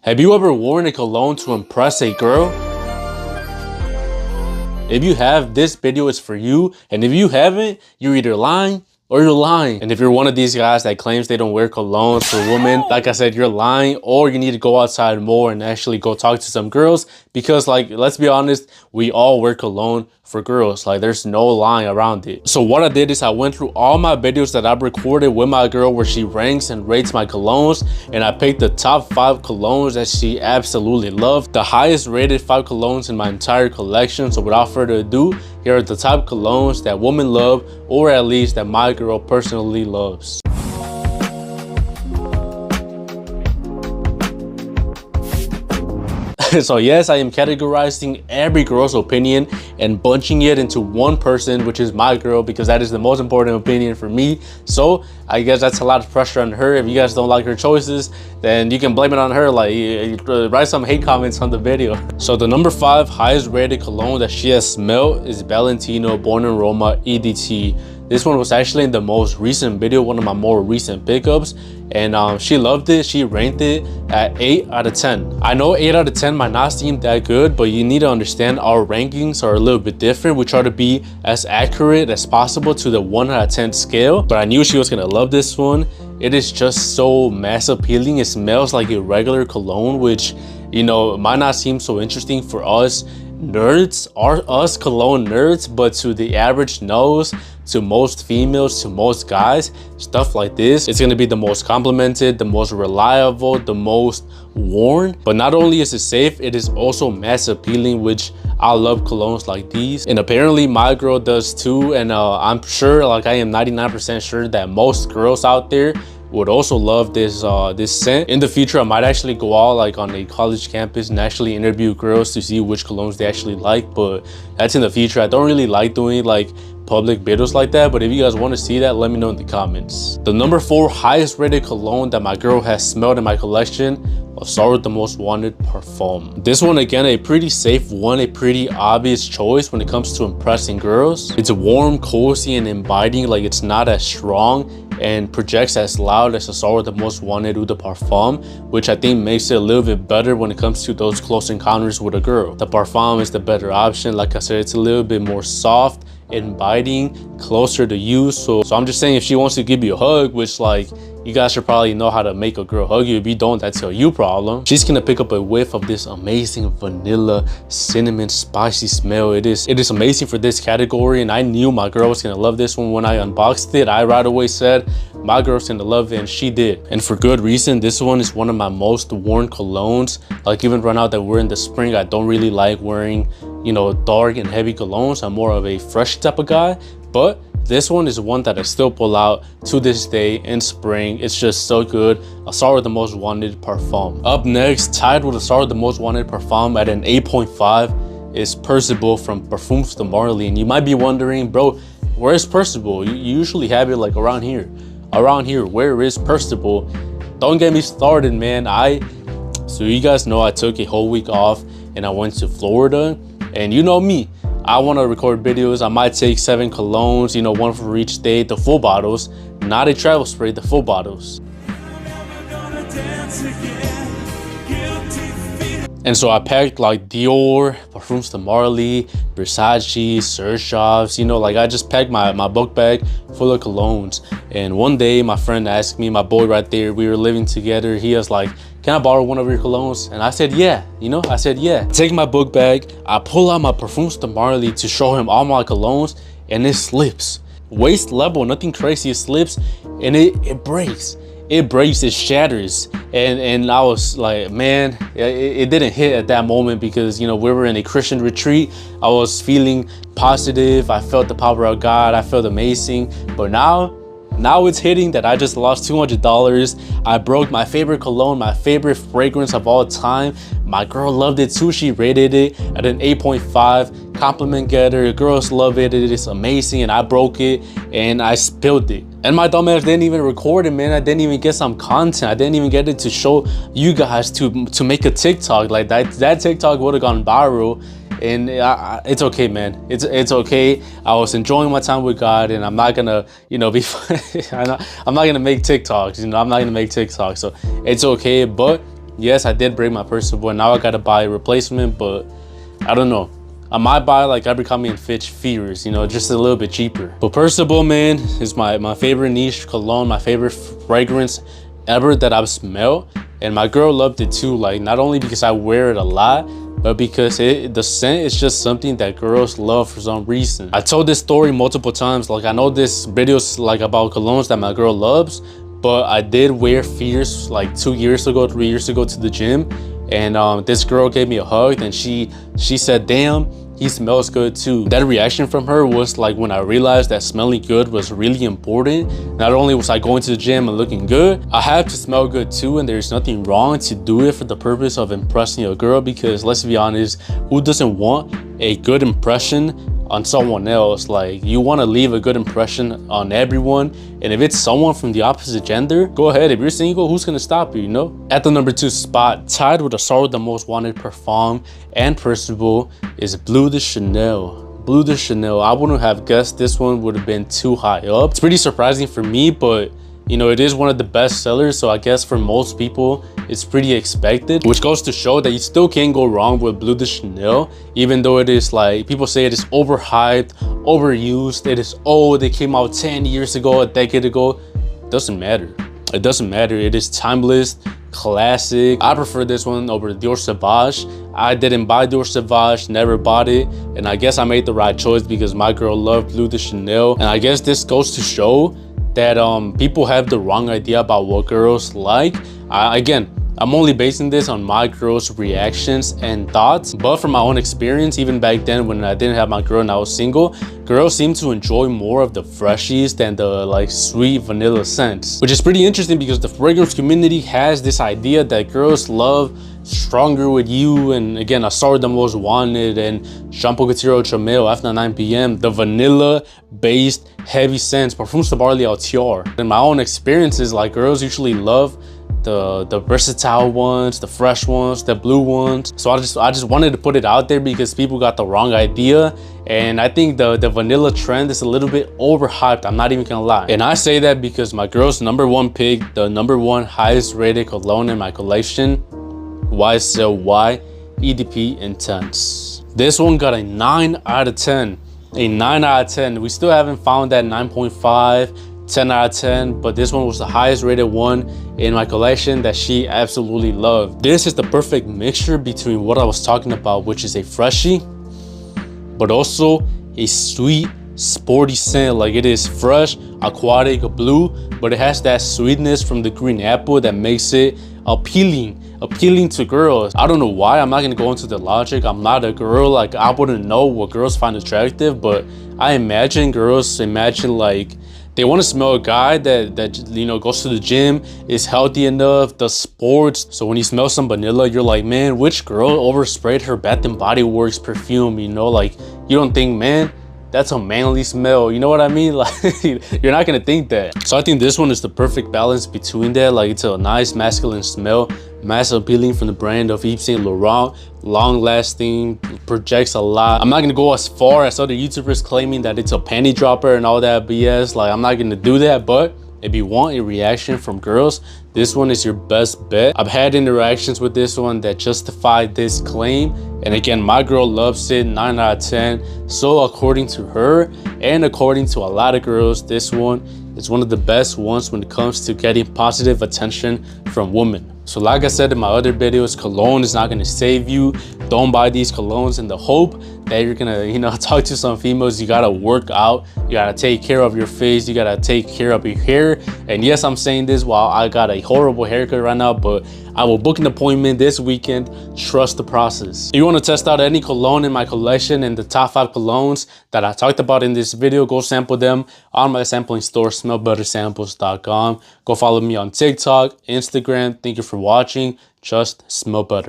Have you ever worn a cologne to impress a girl? If you have, this video is for you. And if you haven't, you're either lying or you're lying. And if you're one of these guys that claims they don't wear colognes for women, like I said, you're lying, or you need to go outside more and actually go talk to some girls, because like, let's be honest, we all wear cologne for girls. Like, there's no lying around it. So what I did is I went through all my videos that I've recorded with my girl where she ranks and rates my colognes, and I picked the top 5 colognes that she absolutely loved, the highest rated 5 colognes in my entire collection. So without further ado, here are the top colognes that women love, or at least that my girl personally loves. So yes, I am categorizing every girl's opinion and bunching it into one person, which is my girl, because that is the most important opinion for me. So I guess that's a lot of pressure on her. If you guys don't like her choices, then you can blame it on her. Like, write some hate comments on the video. So the number 5 highest rated cologne that she has smelled is Valentino Born in Roma EDT. This one was actually in the most recent video, one of my more recent pickups, and she loved it. She ranked it at 8 out of 10. I know 8 out of 10 might not seem that good, but you need to understand our rankings are a little bit different. We try to be as accurate as possible to the 1 out of 10 scale, but I knew she was gonna love this one. It is just so mass appealing. It smells like a regular cologne, which, you know, might not seem so interesting for us nerds, or us cologne nerds, but to the average nose, to most females, to most guys, stuff like this, it's gonna be the most complimented, the most reliable, the most worn. But not only is it safe, it is also mass appealing, which I love colognes like these, and apparently my girl does too. And I'm sure, like I am 99% sure that most girls out there would also love this this scent. In the future, I might actually go out like on a college campus and actually interview girls to see which colognes they actually like, but that's in the future. I don't really like doing like public videos like that, but if you guys want to see that, let me know in the comments. The number 4 highest rated cologne that my girl has smelled in my collection, Azzaro the Most Wanted Parfum. This one, again, a pretty safe one, a pretty obvious choice when it comes to impressing girls. It's warm, cozy, and inviting. Like, it's not as strong and projects as loud as Azzaro the Most Wanted Eau de Parfum, which I think makes it a little bit better when it comes to those close encounters with a girl. The Parfum is the better option. Like I said, it's a little bit more soft, inviting, closer to you. So I'm just saying, if she wants to give you a hug, which, like, you guys should probably know how to make a girl hug you. If you don't, that's a you problem. She's gonna pick up a whiff of this amazing vanilla, cinnamon, spicy smell. It is amazing for this category, and I knew my girl was gonna love this one when I unboxed it. I right away said my girl's gonna love it, and she did, and for good reason. This one is one of my most worn colognes. Like, even right now that we're in the spring, I don't really like wearing, you know, dark and heavy colognes. I'm more of a fresh type of guy, but this one is one that I still pull out to this day in spring. It's just so good. Azzaro the Most Wanted Parfum. Up next, tied with Azzaro the Most Wanted Parfum at an 8.5 is Percival from Parfums de Marly. And you might be wondering, bro, where is Percival? You usually have it like around here. Around here, where is Percival? Don't get me started, man. So you guys know I took a whole week off and I went to Florida. And you know me, I want to record videos. I might take 7 colognes, you know, 1 for each day, the full bottles, not a travel spray, the full bottles. And so I packed like Dior, Parfums de Marly, Versace, Serge, you know, like I just packed my book bag full of colognes. And one day my friend asked me, my boy right there, we were living together, he was like, can I borrow one of your colognes? And I said, yeah, you know, I said, yeah. Take my book bag, I pull out my Parfums de Marly to show him all my colognes, and it slips. Waist level, nothing crazy, it slips, and it breaks. It breaks, it shatters. And I was like, man, it didn't hit at that moment because, you know, we were in a Christian retreat. I was feeling positive. I felt the power of God. I felt amazing. But now it's hitting that I just lost $200. I broke my favorite cologne, my favorite fragrance of all time. My girl loved it too. She rated it at an 8.5. Compliment getter. Girls love it. It is amazing. And I broke it and I spilled it. And my dumbass didn't even record it, man. I didn't even get some content. I didn't even get it to show you guys to make a TikTok. Like that TikTok would have gone viral. And it's okay, man. It's okay. I was enjoying my time with God, and I'm not gonna, you know, I'm not gonna make TikToks. You know, I'm not gonna make TikToks. So it's okay. But Yes, I did break my Percival, and now I gotta buy a replacement, but I don't know. I might buy like Abercrombie and Fitch Fears, you know, just a little bit cheaper. But Percival, man, is my favorite niche cologne, my favorite fragrance ever that I've smelled. And my girl loved it too, like not only because I wear it a lot, but because the scent is just something that girls love for some reason. I told this story multiple times, like I know this video's like about colognes that my girl loves, but I did wear Fears like 2 years ago, 3 years ago to the gym. And this girl gave me a hug and she said, damn, he smells good too. That reaction from her was like when I realized that smelling good was really important. Not only was I going to the gym and looking good, I have to smell good too, and there's nothing wrong to do it for the purpose of impressing a girl, because let's be honest, who doesn't want a good impression on someone else? Like, you want to leave a good impression on everyone, and if it's someone from the opposite gender, go ahead. If you're single, who's gonna stop you, you know? At the number 2 spot, tied with Azzaro, the most wanted Parfum and Percival, is Bleu de Chanel. Bleu de Chanel. I wouldn't have guessed this one would have been too high up. It's pretty surprising for me, but you know, it is one of the best sellers, so I guess for most people it's pretty expected, which goes to show that you still can't go wrong with Bleu de Chanel, even though it is like, people say it is overhyped, overused, it is old, it came out 10 years ago, a decade ago. Doesn't matter. It doesn't matter. It is timeless, classic. I prefer this one over Dior Sauvage. I didn't buy Dior Sauvage, never bought it, and I guess I made the right choice because my girl loved Bleu de Chanel. And I guess this goes to show that people have the wrong idea about what girls like. Again, I'm only basing this on my girl's reactions and thoughts, but from my own experience, even back then when I didn't have my girl and I was single, girls seem to enjoy more of the freshies than the like sweet vanilla scents, which is pretty interesting because the fragrance community has this idea that girls love Stronger with You, and again, Azzaro, the most wanted, and Shampoo Couture Chamel after 9 p.m. the vanilla based heavy scents, Parfums de Barley Altior. In my own experiences, like, girls usually love the versatile ones, the fresh ones, the blue ones. So I just wanted to put it out there because people got the wrong idea, and I think the vanilla trend is a little bit overhyped. I'm not even gonna lie, and I say that because my girl's #1 pick, the #1 highest rated cologne in my collection, YSL EDP Intense. This one got a 9 out of 10. A 9 out of 10. We still haven't found that 9.5, 10 out of 10, but this one was the highest rated one in my collection that she absolutely loved. This is the perfect mixture between what I was talking about, which is a freshie, but also a sweet, sporty scent. Like, it is fresh, aquatic, blue, but it has that sweetness from the green apple that makes it appealing to girls. I don't know why. I'm not gonna go into the logic. I'm not a girl, like I wouldn't know what girls find attractive, but I imagine girls like they want to smell a guy that you know, goes to the gym, is healthy enough, does sports. So when you smell some vanilla, you're like, man, which girl oversprayed her Bath and Body Works perfume? You know, like, you don't think, man, that's a manly smell, you know what I mean? Like, you're not gonna think that. So I think this one is the perfect balance between that. Like, it's a nice masculine smell, mass appealing from the brand of Yves Saint Laurent, long lasting, projects a lot. I'm not gonna go as far as other YouTubers claiming that it's a panty dropper and all that BS. Like, I'm not gonna do that, but if you want a reaction from girls, this one is your best bet. I've had interactions with this one that justify this claim, and again, my girl loves it, 9 out of 10. So according to her and according to a lot of girls, this one is one of the best ones when it comes to getting positive attention from women. So like I said in my other videos, cologne is not gonna save you. Don't buy these colognes in the hope that you're gonna, you know, talk to some females. You gotta work out, you gotta take care of your face, you gotta take care of your hair. And yes, I'm saying this while I got a horrible haircut right now, but I will book an appointment this weekend. Trust the process. If you want to test out any cologne in my collection and the top 5 colognes that I talked about in this video, go sample them on my sampling store, smellbettersamples.com. Go follow me on TikTok, Instagram. Thank you for watching. Just smell better.